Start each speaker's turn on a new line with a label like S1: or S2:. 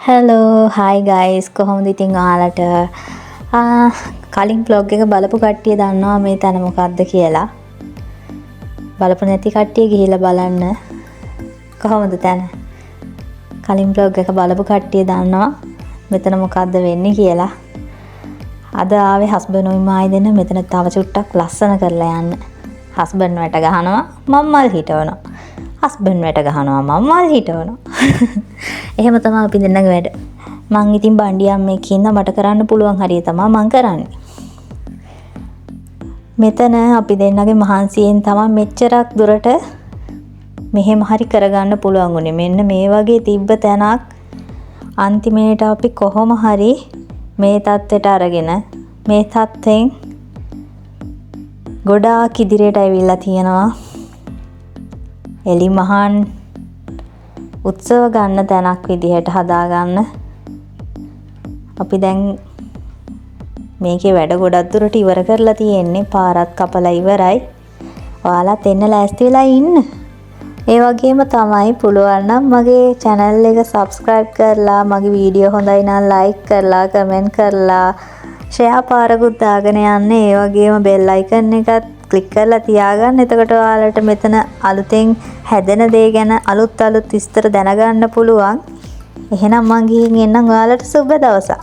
S1: Hello, hi guys. කොහොමද ඉතින් ඔයාලට කලින් vlog එක බලපු කට්ටිය දන්නවා මේ තැන මොකක්ද කියලා. බලපු නැති කට්ටිය ගිහිල්ලා බලන්න. කොහොමද තැන? කලින් vlog එක බලපු කට්ටිය දන්නවා මෙතන මොකක්ද වෙන්නේ කියලා. අද ආවේ හස්බන්ඩ් උයි දෙන්න මෙතන තව චුට්ටක් ලස්සන කරලා යන්න. හස්බන්ඩ් වැට ගහනවා මම මල් හිටවනවා. හස්බන්ඩ් වැට ගහනවා මම මල් හිටවනවා. එහෙම තමයි අපි දෙන්නගේ වැඩ. මං ඉතින් බණ්ඩියම් මේක ඉඳලා මට කරන්න පුළුවන් හරිය තමයි මං කරන්නේ. මෙතන අපි දෙන්නගේ මහන්සියෙන් තමයි මෙච්චරක් දුරට මෙහෙම හරි කරගන්න පුළුවන් උනේ. මෙන්න මේ වගේ තිබ්බ තැනක් අන්තිමේට අපි කොහොම හරි මේ තත්ත්වයට අරගෙන මේ තත්ත්වෙන් ගොඩාක් ඉදිරියට ඇවිල්ලා තියෙනවා. එලි මහන් උත්සව ගන්න තැනක් විදිහට හදාගන්න අපි දැන් මේකේ වැඩ ගොඩක් දුරට ඉවර කරලා තියෙන්නේ. පාරත් කපලා ඉවරයි. ඔයාලත් එන්න ලෑස්ති වෙලා ඉන්න. ඒ වගේම තමයි පුළුවන් නම් මගේ channel එක subscribe කරලා මගේ වීඩියෝ හොඳයි නම් like කරලා comment කරලා share පාරකුත් දාගෙන යන්න. ඒ වගේම bell icon එකත් click කරලා තියාගන්න. එතකොට ඔයාලට මෙතන අලුතෙන් හැදෙන දේ ගැන අලුත් විස්තර දැනගන්න පුළුවන්. එහෙනම් මං ගිහින් එන්නම්. ඔයාලට සුබ දවසක්.